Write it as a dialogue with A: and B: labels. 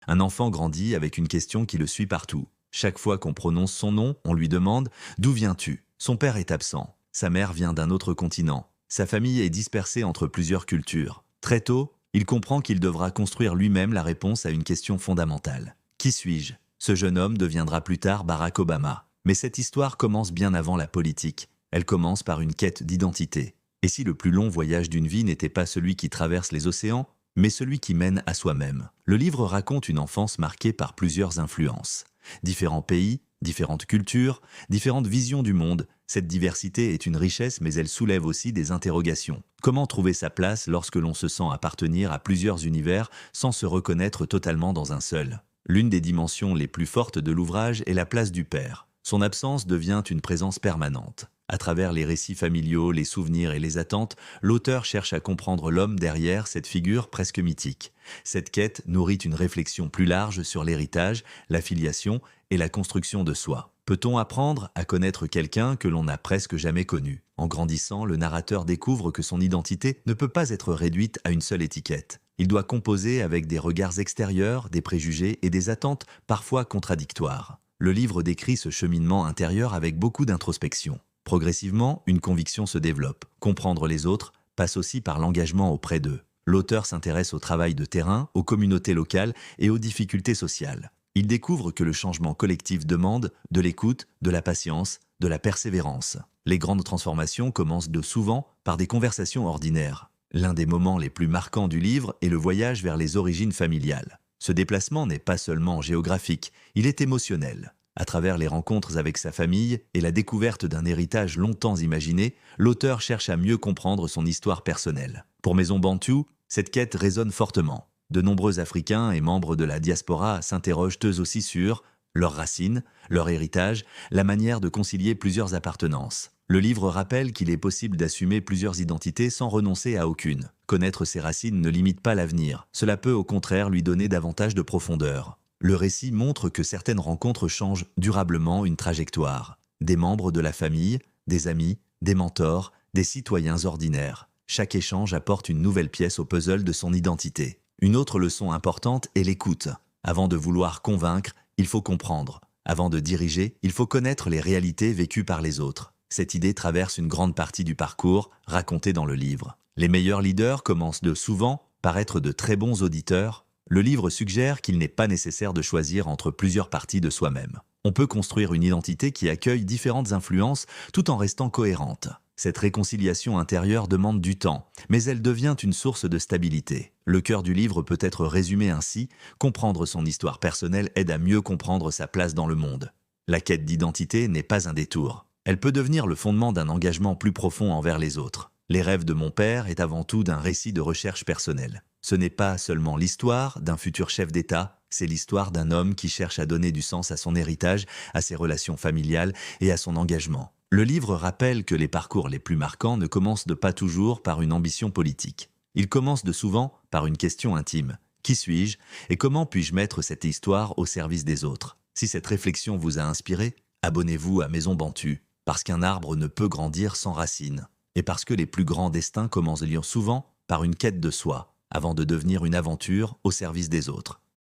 A: Un enfant grandit avec une question qui le suit partout. Chaque fois qu'on prononce son nom, on lui demande « D'où viens-tu » Son père est absent. Sa mère vient d'un autre continent. Sa famille est dispersée entre plusieurs cultures. Très tôt, il comprend qu'il devra construire lui-même la réponse à une question fondamentale. Qui suis-je? Ce jeune homme deviendra plus tard Barack Obama. Mais cette histoire commence bien avant la politique. Elle commence par une quête d'identité. Et si le plus long voyage d'une vie n'était pas celui qui traverse les océans, mais celui qui mène à soi-même? Le livre raconte une enfance marquée par plusieurs influences. Différents pays, différentes cultures, différentes visions du monde. Cette diversité est une richesse, mais elle soulève aussi des interrogations. Comment trouver sa place lorsque l'on se sent appartenir à plusieurs univers sans se reconnaître totalement dans un seul? L'une des dimensions les plus fortes de l'ouvrage est la place du père. Son absence devient une présence permanente. À travers les récits familiaux, les souvenirs et les attentes, l'auteur cherche à comprendre l'homme derrière cette figure presque mythique. Cette quête nourrit une réflexion plus large sur l'héritage, la filiation et la construction de soi. Peut-on apprendre à connaître quelqu'un que l'on n'a presque jamais connu? En grandissant, le narrateur découvre que son identité ne peut pas être réduite à une seule étiquette. Il doit composer avec des regards extérieurs, des préjugés et des attentes parfois contradictoires. Le livre décrit ce cheminement intérieur avec beaucoup d'introspection. Progressivement, une conviction se développe. Comprendre les autres passe aussi par l'engagement auprès d'eux. L'auteur s'intéresse au travail de terrain, aux communautés locales et aux difficultés sociales. Il découvre que le changement collectif demande de l'écoute, de la patience, de la persévérance. Les grandes transformations commencent souvent par des conversations ordinaires. L'un des moments les plus marquants du livre est le voyage vers les origines familiales. Ce déplacement n'est pas seulement géographique, il est émotionnel. À travers les rencontres avec sa famille et la découverte d'un héritage longtemps imaginé, l'auteur cherche à mieux comprendre son histoire personnelle. Pour Maison Bantu, cette quête résonne fortement. De nombreux Africains et membres de la diaspora s'interrogent eux aussi sur leurs racines, leur héritage, la manière de concilier plusieurs appartenances. Le livre rappelle qu'il est possible d'assumer plusieurs identités sans renoncer à aucune. Connaître ses racines ne limite pas l'avenir, cela peut au contraire lui donner davantage de profondeur. Le récit montre que certaines rencontres changent durablement une trajectoire. Des membres de la famille, des amis, des mentors, des citoyens ordinaires. Chaque échange apporte une nouvelle pièce au puzzle de son identité. Une autre leçon importante est l'écoute. Avant de vouloir convaincre, il faut comprendre. Avant de diriger, il faut connaître les réalités vécues par les autres. Cette idée traverse une grande partie du parcours raconté dans le livre. Les meilleurs leaders commencent souvent par être de très bons auditeurs. Le livre suggère qu'il n'est pas nécessaire de choisir entre plusieurs parties de soi-même. On peut construire une identité qui accueille différentes influences tout en restant cohérente. Cette réconciliation intérieure demande du temps, mais elle devient une source de stabilité. Le cœur du livre peut être résumé ainsi: comprendre son histoire personnelle aide à mieux comprendre sa place dans le monde. La quête d'identité n'est pas un détour. Elle peut devenir le fondement d'un engagement plus profond envers les autres. Les rêves de mon père est avant tout d'un récit de recherche personnelle. Ce n'est pas seulement l'histoire d'un futur chef d'État, c'est l'histoire d'un homme qui cherche à donner du sens à son héritage, à ses relations familiales et à son engagement. Le livre rappelle que les parcours les plus marquants ne commencent pas toujours par une ambition politique. Ils commencent souvent par une question intime. Qui suis-je et comment puis-je mettre cette histoire au service des autres? Si cette réflexion vous a inspiré, abonnez-vous à Maison Bantu, parce qu'un arbre ne peut grandir sans racines. Et parce que les plus grands destins commencent souvent par une quête de soi, avant de devenir une aventure au service des autres.